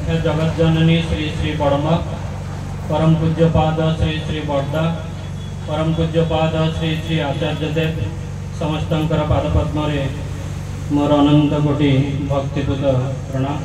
मुख्य जगत जननी श्री श्री बड़मक, परम पूज्यपाद श्री श्री बड़दा, परम पूज्यपाद श्री श्री आचार्य देव समस्तंकर पादपद्म मोर अनंत कोटि भक्तिपूत प्रणाम।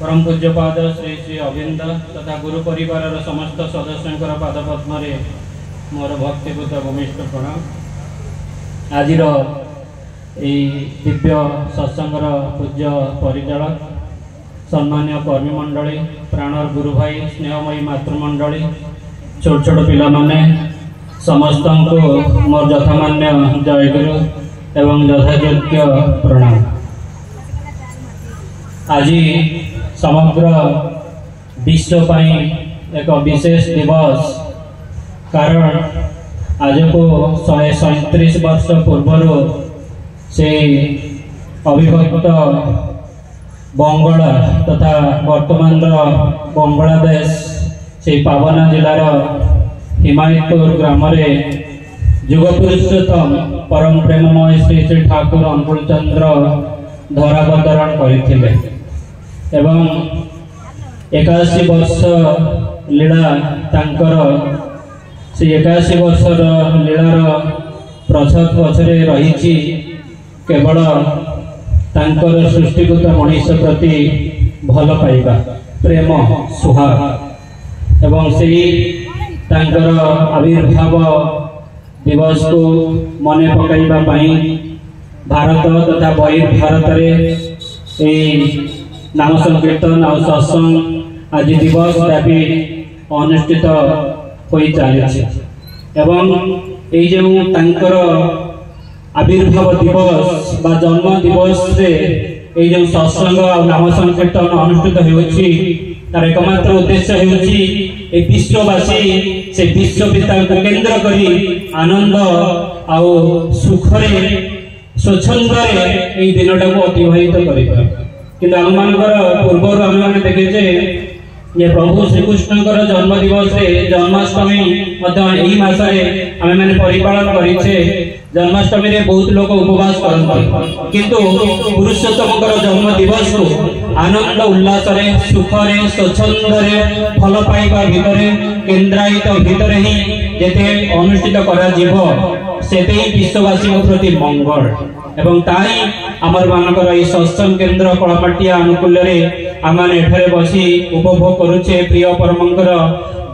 परम पूज्यपाद श्री श्री अविंद तथा गुरु परिवार समस्त सदस्यों पादपद्म मोर भक्तिपूत भूमिष्ठ प्रणाम। आज दिव्य सत्संगर पूज्य परिचालक सम्मान्य कर्मी मंडली, प्राणर गुरु भाई, स्नेहमयी मातृमंडली, छोट छोट पिला माने समस्त को मोर यथामान्य जयगुरु एवं यथायोग्य प्रणाम। आज समग्र विश्व पाई एक विशेष दिवस, कारण आज को 137 वर्ष पूर्व से अविभक्त बंगला तथा वर्तमान बांग्लादेश से पावना जिलार हिमायतपुर ग्राम युगपुरुषोत्तम परम प्रेममय श्री श्री ठाकुर अनुकूल चंद्र धरावतरण करथिले एवं 81 वर्ष लीला तांकर से 81 वर्षर लीलार प्रछत पछरे रही केवल तांकर सृष्टिगत मनुष्य प्रति भल पाइबा, प्रेम, सुहाग एवं से तांकर आविर्भाव दिवस को मने पकाइबा पाई भारत तथा बहिर्भारत नाम संकीर्तन और सत्संग आज दिवस व्यापी अनुष्ठित हो चली एवं ये जो तांकर आविर्भाव दिवस बा जन्म दिवस रे ये जो सत्संग और नाम संकीर्तन अनुष्ठित होउछि तार एकमात्र उद्देश्य होउछि ए विश्ववासी से विश्व पिता को केंद्र करी आनंद और सुख रे स्वच्छंद रे ए दिनटा को अतिबाहित करिबा। किंतु हम मानकर पूर्व हम माने देखे जे ये प्रभु श्रीकृष्ण जन्म दिवस जन्माष्टमी यही मासरे आम मैंने परिपालन करें। जन्माष्टमी रे बहुत लोग उपवास करते, किंतु पुरुषोत्तम जन्म दिवस को आनंद उल्लास सुख स्वच्छंद फल पाइबा भितर केन्द्रायित भितर ही जेते अनुष्ठित करा सेते विश्ववासी प्रति मंगल एवं ताई आमर मानकर ये सत्संग केन्द्र कलापाटिया अनुकूल आम एठारे बसी उपभोग करुचे प्रिय परमंकर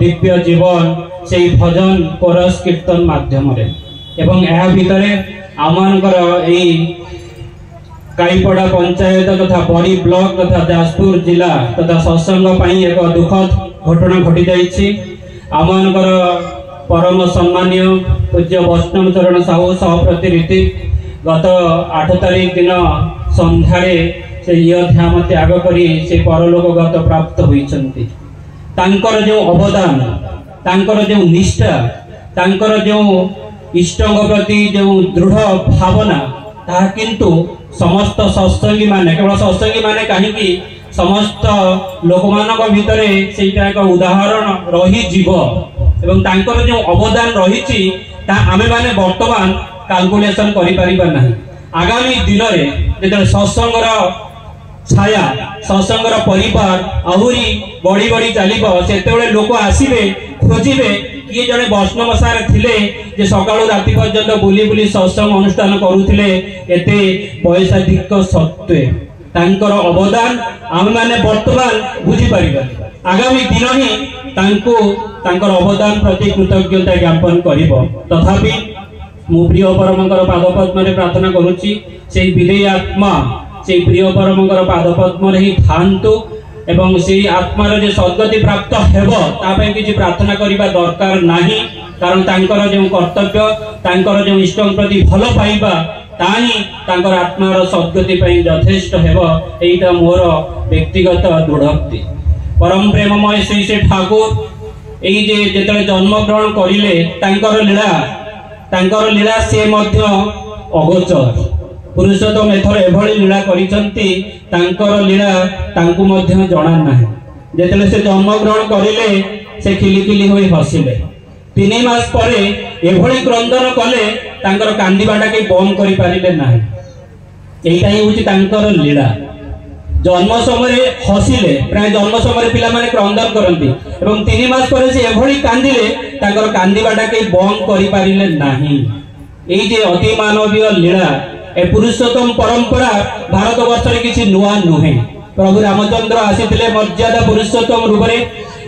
दिव्य जीवन से भजन कोरस कीर्तन माध्यम एवं यह भितर आमनकर काईपड़ा पंचायत तथा बड़ी ब्लॉक तथा जाजपुर जिला तथा सत्संग पाई एक दुखद घटना घटी जाइछि। आमनकर परम सम्मान्य पूज्य वैष्णव चरण साहू सह प्रतिनिधि गत 8 तारीख दिन संध्यारे से ध्यान त्याग करी से परलोकगत प्राप्त होइछन्ति। तांकर जो अवदान, तांकर जो निष्ठा, तांकर जो इष्टंग प्रति जो दृढ़ भावना ताहा किंतु समस्त सत्संगी माने केवल सत्संगी माने कहीं समस्त लोक मानक भितरे सेटा एक उदाहरण रही जीव एवं तांकर जो अवदान रही आमे माने वर्तमान कैलकुलेशन करि परिबा नाही। आगामी दिन रे जब सत्संगर छाया सत्संगर परिवार आहुरी बढ़ी बढ़ी चलिब से लोक आसवे खोजे किए जड़े वैष्णव सार थिले जे सकाळु राति पर्यंत बुली बुली सत्संग अनुष्ठान करुथिले एते वैसाधिक सत्वे तांकर अवदान आम माने वर्तमान बुझी परिबा। आगामी दिन ही तांको तांकर अवदान प्रति कृतज्ञता ज्ञापन करिब। तथापि मु प्रिय परमंकर पादपद्म प्रार्थना करुच्ची से विदेयी आत्मा से प्रिय परमंकर पादपद्म ही थांतु एवं से आत्मार जो सद्गति प्राप्त हेबो तापय किछि प्रार्थना करिबा दरकार नाही। कारण तांकर जो कर्तव्य तांकर जो इष्ट प्रति भल पाइबा ताही तांकर आत्मार सद्गति पई यथेष्ट हेबो। एटा मोर व्यक्तिगत दृढ़ोक्ति। परम प्रेममय श्री श्री ठाकुर एई जे जेतले जन्म ग्रहण करिले तांकर लीला से मध्य अगोचर। पुरुषोत्तम एथर एभली लीला करिसंती तांकर लीला तांकु मध्य जणा नाही। जेतले से जन्म ग्रहण करिले से खिलिखिली होई हसिले। 3 मास परे एभली क्रंदन कले तांकर कांदीबाटा के बंद करि पारिले नाही। एइटा ही होची तांकर लीला। जन्म समय हसिले प्राय जन्म समय पिला माने क्रंदन करती एवं 3 मास पर से एभली कांदिले ताकर कांदिबाटा के बंद करि पारिले नाही। एई जे अति मानवीय लीला ए पुरुषोत्तम परंपरा भारत वर्ष रे किछि नुआ नुहे। प्रभु रामचंद्र आसीथिले मर्यादा पुरुषोत्तम रूप रे,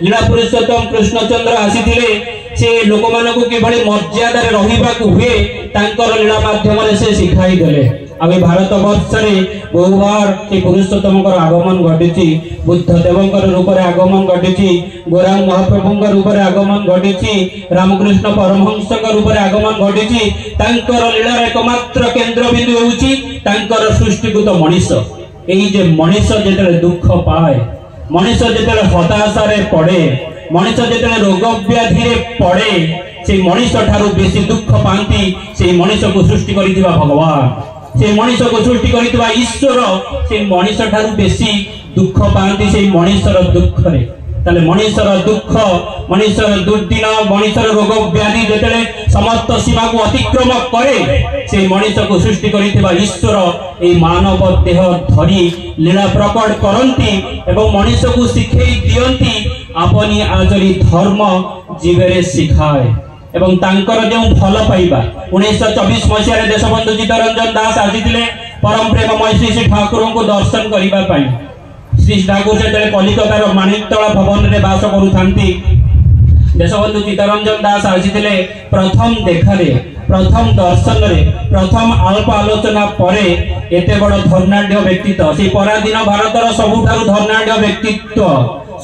लीला पुरुषोत्तम कृष्णचंद्र आसीथिले से लोक मानकु किभली मर्यादा रे रहिबाकू हुए तांकर लीला माध्यम रे से सिखाई देले। आगे भारत वर्ष रे बहुबार से पुरुषोत्तम आगमन घटी, बुद्ध देवंकर रूप रे आगमन घटी, गौरांग महाप्रभुंकर रूप रे आगमन घटी, रामकृष्ण परमहंसक रूप रे आगमन घटी। तांकर लीलार एकमात्र केंद्र बिंदु होउची तांकर सृष्टिकृत मनीष। एई जे मनीष जेतले दुख पाए, मनीष जेतले हताशा रे पड़े, मनीष जेतले रोग व्याधि रे पड़े, से मनीष ठारू बेसी दुख पांती से मनीष को सृष्टि करिथिबा भगवान, से मनीष को सृष्टि करिथिबा ईश्वर से मनीष ठारू बेसी दुख पांती से मनीषर दुख रे। ताले मनीषर दुख, मनीषर दुर्दिन, मनीषर रोग व्याधि जेतले समस्त सीमा को अतिक्रम करे से मनीष को सृष्टि करिथिबा ईश्वर ए मानव देह धरी लीला प्रकट करंती एवं मनीष को शिखई दियंती अपनी आचरी धर्म जीवरे सिखाए एवं तांकर जो फल पाइबा। 1924 मसीह रे देशबंधु चित्तरंजन दास आसीथिले परम प्रेममय श्री ठाकुर को दर्शन करिबा पाई। श्री ठाकुर से कलिकतार माणिकतला भवन रे वास करुथांती। देशबंधु चित्तरंजन दास आसीथिले प्रथम देखारे, प्रथम दर्शन रे, प्रथम अल्प आलोचना परे एते बड़ धर्नाढ्य व्यक्तित्व, से पराधीन भारतर सबुठारु धर्नाढ्य व्यक्तित्व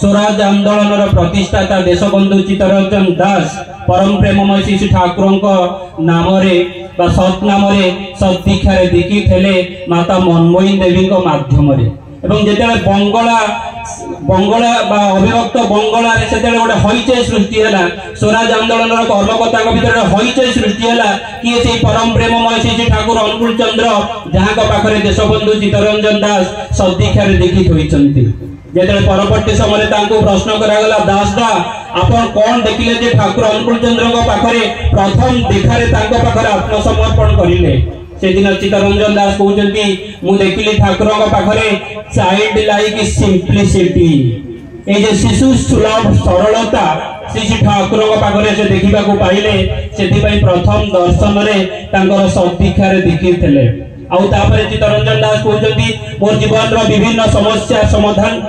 स्वराज आंदोलन प्रतिष्ठाता देशबंधु चित्तरंजन दास परम प्रेममय श्री ठाकुर नाम सत नाम सत दीक्षा दीक्षित हेले माता मनमोही देवी माध्यम एवं जेतेले बंगला अविभक्त बंगला रे सेतेले गोटे हईचय सृष्टि हैला। स्वराज आंदोलन कर्मकर्ता भीतर हईचय सृष्टि हैला कि से परम प्रेममय श्री ठाकुर अनुकूल चंद्र जहाँ पाखरे देशबंधु चित्तरंजन दास सदीक्षा दीक्षित होइचंती। जेतेले परवर्ती समय तांको प्रश्न करागला, दास दा आपण कोन देखिले जे ठाकुर अनुकूल चंद्र पाखरे प्रथम देखारे तांको पाखरे आत्मसमर्पण करिले। से दिन चित्तरंजन दास कहउचंती मु देखिली ठाकुर पाखरे चाइल्ड लाइक सिंपलिसिटी, ए जे शिशु सुलभ सरलता श्री ठाकुर पाखरे से देखिबा को पाइले। सेति पई प्रथम दर्शन रे तांकर सदीक्षा रे दीक्षित हेले। आउ तापरे चित्तरंजन दास कहउचंती मोर जीवन रो विभिन्न समस्या समाधान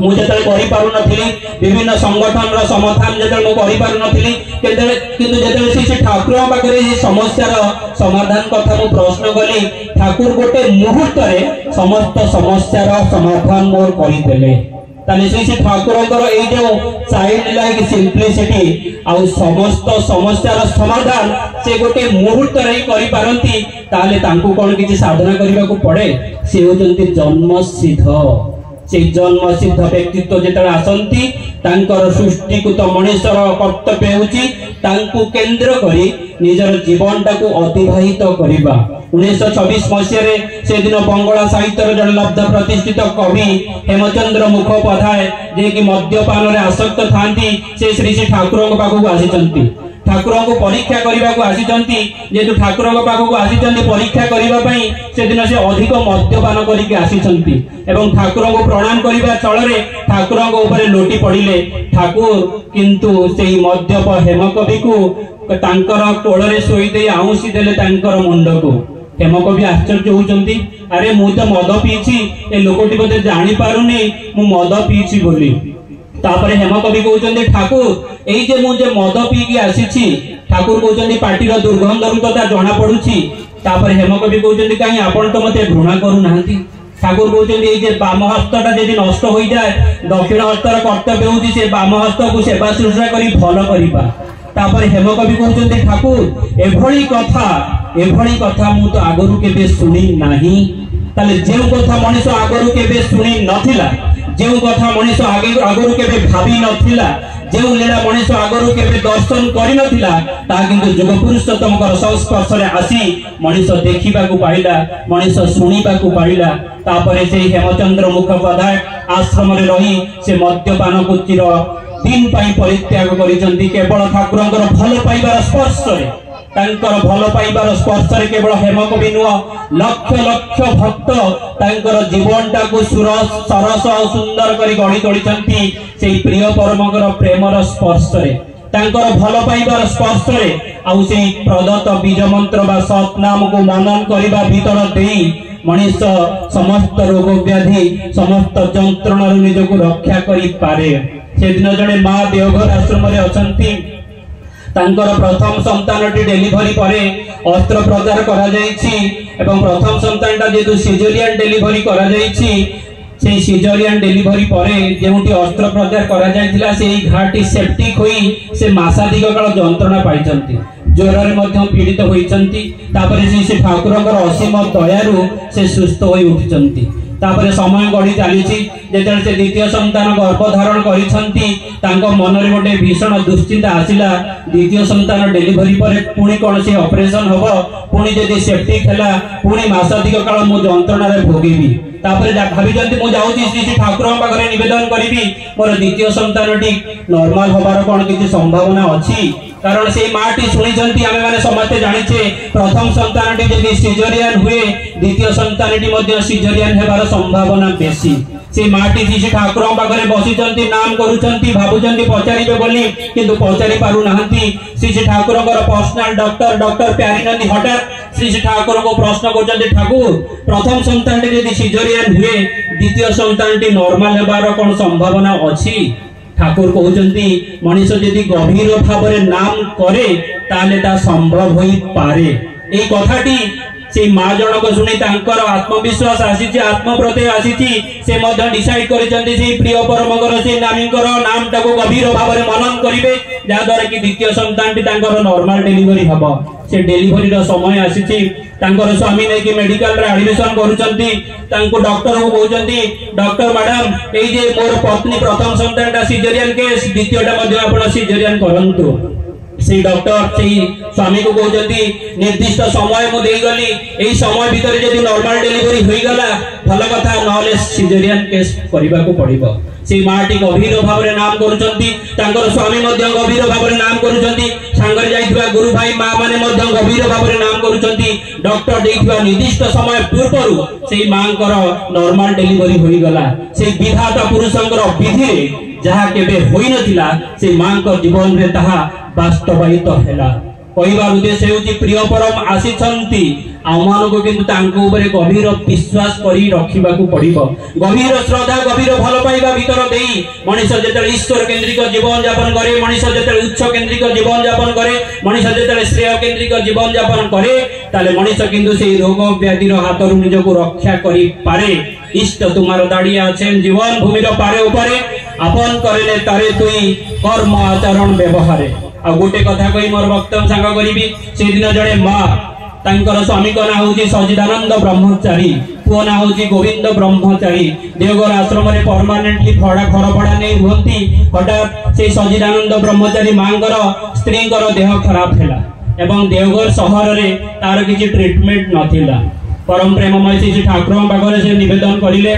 मु जेतले करि पारु नथिली, विभिन्न संगठन रो समाधान जेतले मु करि पारु नथिली, किंतु जेतले श्री ठाकुर पाखरे जे समस्या रो समाधान कथा मु प्रश्न कली, ठाकुर गोटे मुहूर्त रे समस्त समस्या रो समाधान मोर करि देले। ताले श्री ठाकुरंकर ए जो चाइल्ड लाइक सिंपलिसिटी आउ समस्त समस्या रो समाधान से गोटे मुहूर्त रे करि पारंती, ताले तांकु कोन किछि साधना करिबा को पड़े। से होचंती जन्म सिद्ध, से जन्म सिद्ध व्यक्तित्व जेतले आसंती तांकर सृष्टिकृत मनुष्यर कर्तव्य होची तांकु केंद्र करी निजर जीवनटा को अतिबाहित करिबा। 1926 मसीह रे से दिन बंगला साहित्यर जन लब्ध प्रतिष्ठित कवि हेमचंद्र मुखोपाध्याय जे कि मद्यपान रे आसक्त थांती से श्री ठाकुर पाखु आसीचंती। ठाकुर को परीक्षा करने को आसीचंती, जेतु ठाकुर पाखु आसीचंती परीक्षा करबा पई से दिन से अधिक मद्यपान करके आसीचंती एवं ठाकुर को प्रणाम करबा चलरे ठाकुर को ऊपर लोटी पड़िले। ठाकुर किंतु सेही मद्यप हेमकवि को तांकर कोଳରେ सोई दे आउसी देले तांकर मुंड को। हेमकवि आश्चर्य होउचंती, अरे मु तो मद पीछि, ए लोकटी बते जानि पारुनी मु मद पीछि बोली। तापरे हेमकवि कहउचंती, ठाकुर एई जे मु जे मद पी के आसीछि, ठाकुर कहउचंती पार्टीर दुर्गंध रुतता जणा पडुछि। तापरे हेमकवि कहउचंती, काई आपण तो मते घृणा करू नाहंती। ठाकुर कहउचंती, एई जे बाम हस्तटा जेदी नष्ट होई जाय दक्षिण हस्तर कर्तव्य होउछि से बाम हस्त को सेवा शुश्रूषा करी भल करिबा। तापरे हेमकवि कहउचंती, ठाकुर एभଳି कथा मु तो आगरु केबे सुनी नाही। ताले जे कथा मनुष्य आगरु केबे सुनी नथिला, जे कथा मनुष्य आगरु केबे भाबी नथिला, जे लीला मनुष्य आगरु केबे दर्शन करि नथिला, ता किंतु जुग पुरुषोत्तमकर संस्पर्श रे आसी मनुष्य देखिबा को पाइला, मनुष्य सुनिबा को पाइला। तापरे से हेमचंद्र मुखोपाध्याय आश्रम रे रही से मद्यपान को चिर दिन पाई परित्याग करिसंती केवल ठाकुरंकर भल पाइबार स्पर्श रे। तांकर भल पाइबार स्पर्श रे केवल हेमक भी नुह लक्ष लक्ष भक्त तांकर जीवन टाकू सरस और सुंदर करी गढ़ी तोड़िछंती से प्रिय परमकर प्रेमर स्पर्श रे तांकर भल पाइबार स्पर्श रे आउ से प्रदत्त बीज मंत्र बा सत नाम को मनन करिबा भीतर देई मनीष समस्त रोग व्याधि समस्त जंत्रणा निजको रक्षा करि पारे। से दिन जने मां देवघर आश्रम रे अछंती तांकर प्रथम संतानटी डेलीवरी परे अस्त्रोपचार करा जायछि एवं प्रथम संतानटा जेतु सिजेरियन डेलीवरी करा जायछि से सिजेरियन डेलीवरी परे जेउटी अस्त्रोपचार करा जायतिला से घाटी सेप्टिक होई से मासाधिक काल जंत्रणा पाइछंती ज्वर में पीड़ित होइछंती तापरे से ठाकुरंकर असीम दयारु से सुस्थ होई उठिछंती तापरे समय गढ़ी चली जेतेबेले से द्वितीय संतान गर्भधारण करिछंती तांको मन रे गोटे भीषण दुश्चिंता आसिला द्वितीय संतान डेलीवरी पर पुणी कौन से ऑपरेशन हबो पुणी जदि सेप्टिक हैला पुणी मासाधिक काल मो जंत्रणा रे भोगेबी तापरे भाभी जंती मु जाउची श्री ठाकुर पाखरे निवेदन करिबी मोर द्वितीय संतानटी नॉर्मल होबार कोन किछि संभावना अछि कारण से माटी शुणी आमे माने समस्ते जानिछे प्रथम संतानटी जदि सिजेरियन हुए द्वितीय संतानटी मध्ये सिजेरियन हेबार संभावना बेसी से माटी श्री ठाकुर पाखरे बसिचंती नाम करूचंती भाबुचंती पचारिबे बोली किंतु पचारि पारु नाहंती श्री ठाकुरकर पर्सनल डॉक्टर प्यारीनंदी हठात श्री ठाकुर को प्रश्न करचंती ठाकुर प्रथम संतानटी जदि सिजेरियन हुए द्वितीय संतानटी नॉर्मल हेबार कोन संभावना अछि ठाकुर कहते मनीष जदि गभीर भाव नाम करे ताले ता संभव होई पारे ए कथाटी से माँ जनक शुणी तांकर आत्मविश्वास आसी आत्म प्रत्यय आसी से डिसाइड करिसेंती से प्रिय परमकर से नामीकर नाम टाको गभीर भाव मनन करिवे जहाद्वारा कि द्वितीय संतानटी तांकर नॉर्मल डेलीवरी हबो से डेलीवरी रो समय आसी तांकर स्वामी नै कि मेडिकल रे एडमिशन करूचंती तांको डॉक्टर को कहउचंती डॉक्टर मैडम ए जे मोर पत्नी प्रथम संतानटा सिजेरियन केस द्वितीयटा मध्ये आपण सिजेरियन करंतु से डॉक्टर से स्वामी को कहते निर्दिष्ट समय मु देई गली एई समय भीतर जदि नॉर्मल डेलीवरी होई गला भल कथा नले सिजेरियन केस करबा को पड़िबो से माटी गभीर भाव नाम करूचंती तांकर स्वामी मध्य गभीर भाव नाम करूचंती सांगर जाइथिबा गुरु भाई मां माने मध्य गभीर भाव नाम करूचंती डॉक्टर देइथिबा निर्दिष्ट समय पूर्वरु से मांकर नॉर्मल डेलीवरी होई गला से विधाता पुरुषंकर विधि रे जहा केबे होई नथिला से मांकर जीवन रे ताहा वास्तवित हैला कहबार उद्देश्य हेउची प्रिय परम आसीछंती आमानको किंतु तांको ऊपर गभीर विश्वास करी रखिबाकू पड़िबो गभीर श्रद्धा गभीर भल पाइबा भीतर देई मनीष जेतेबेले ईश्वर केंद्रिक जीवन यापन करे मनीष जेतेबेले उच्च केंद्रिक जीवन यापन करे मनीष जेतेबेले श्रेय केंद्रिक जीवन यापन करे ताले मनीष किंतु से रोग व्याधिर हाथरु निजको रक्षा करी पारे इष्ट तुम्हारो दाड़िया आछेन जीवन भूमिर पारे ऊपरे आपन करले तारे तुई कर्म आचरण व्यवहारे आ गोटे कथा कहि मोर वक्तव्य सांग करिबी से दिन जड़े मां तांकर स्वामी को ना होची सजिदानंद ब्रह्मचारी पुओ ना होची गोविंद ब्रह्मचारी देवघर आश्रम रे परमानेंटली घर भड़ा नै रहंती हठात से सजिदानंद ब्रह्मचारी मांगर स्त्रीकर देह खराब हैला एवं देवघर शहर रे तार किछि ट्रीटमेंट नथिला परम प्रेममय श्री ठाकुर पाखरे से निवेदन करिले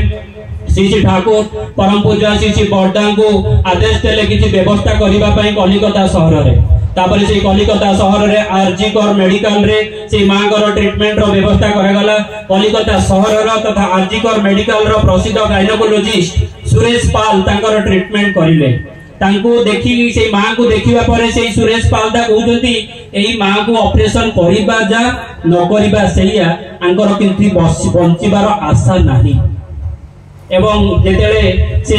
श्री ठाकुर परम पूज्य श्री बर्दा को आदेश देले किछि व्यवस्था करिबा पई कलिकता शहर रे तापर से कलिकता शहर रे आरजीकर मेडिकल रे से मांगर ट्रीटमेंट रो व्यवस्था करा गला कलिकता शहर रो तथा आरजीकर मेडिकल रो प्रसिद्ध गायनोकोलॉजिस्ट सुरेश पाल तांकर ट्रीटमेंट करिले तांको देखि से मां को देखिबा परे से सुरेश पाल दा कहउजंती एई मां को ऑपरेशन करिबा जा न करिबा सेया आंकर किंतु बंचिबार आशा नाही एवं जेतेले से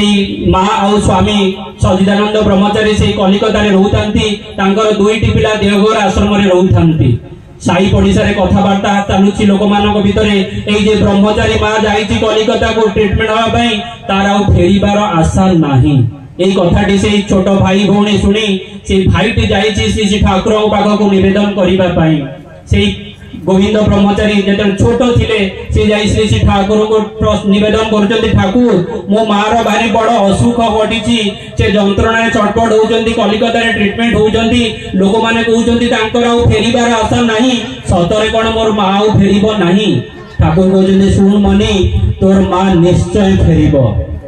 मां और स्वामी सजिदानंद ब्रह्मचारी से कलिकता रे रहउथांती तांकर दुईटी पिला देवघर आश्रम रे रहउथांती साई पड़िसा रे कथाबार्ता चालुची लोक मानक भितरे एई जे ब्रह्मचारी मां जाईची कलिकता को ट्रीटमेंट होबा पई तार आ फेरीबार आशा नाही एई कथाटी से छोट भाई भौणी सुनी से भाईटी जाईची श्री ठाकुर पाख को निवेदन करिबा पई से गोविंद ब्रह्मचारी जेते छोट थिले से जाई श्री ठाकुर को निवेदन करचंती ठाकुर मो मार भारी बड़ असुख घटिची से जंत्रणा चटपट होउचंती कलिकता रे ट्रीटमेंट होउचंती लोक माने कहउचंती तांकर आ फेरीबार आशा नाही सतरे कोन मोर मां आ फेरीबो नाही ठाकुर कहउचंती सुन मनी तोर मां निश्चय फेरीबो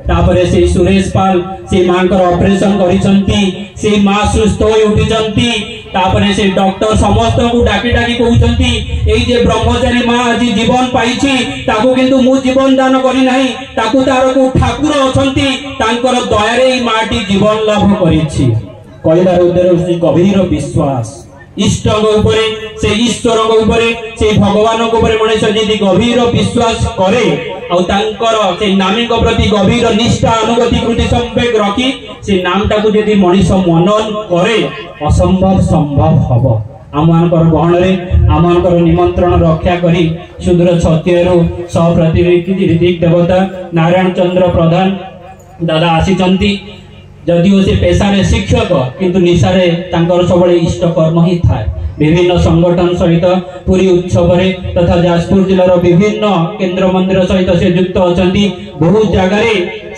तापरे से सुरेश पाल से मां कर ऑपरेशन करिसंती से मां सुस्थ होई उठिसंती तापरे से डॉक्टर समस्त को डाकी डाकी कहउसंती एई जे ब्रह्मचारी मां आज जीवन पाइछि ताको किंतु मु जीवन दान करि नाही ताको तार को ठाकुर अछंती तांकर दया रे ई माटी जीवन लाभ करिछि कहबार उद्देश्य गभीर विश्वास इष्टक उपरे से ईश्वर उपरे से भगवान उपरे मनुष्य यदि गभीर विश्वास करे और तांकर से नामी को प्रति गभीर निष्ठा अनुगति कृति संवेग रखी से नामटा को यदि मनुष्य मनन करे असंभव संभव हबो आमनकर गहन रे आमनकर निमंत्रण रक्षा करी सुदूर छतियरु सह प्रतिनिधि ऋतिक देवता नारायण चंद्र प्रधान दादा आसीचंती जदिओ से पेशारे शिक्षक किंतु निशारे तांकर सबले इष्ट कर्म ही थाए विभिन्न संगठन सहित पूरी उत्सव तथा जाजपुर जिलार विभिन्न केन्द्र मंदिर सहित से युक्त अछंती बहुत जगह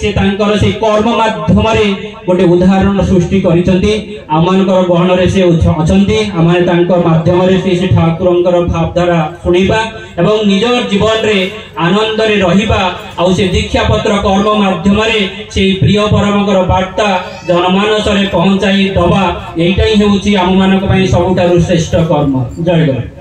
से तांकर से कर्म माध्यम रे गोटे उदाहरण सृष्टि करिसंती आमनकर गहन रे से अछंती आमाने तांकर माध्यम रे से ठाकुरंकर भावधारा सुनिबा एवं निज जीवन रे आनंद रे रहिबा आ से दीक्षा पत्र कर्म माध्यम रे से प्रिय परमकर वार्ता जनमानस रे पहुंचाई दबा एइटाई हेउची आम मानक पई सबुठारु श्रेष्ठ कर्म जय गुरु।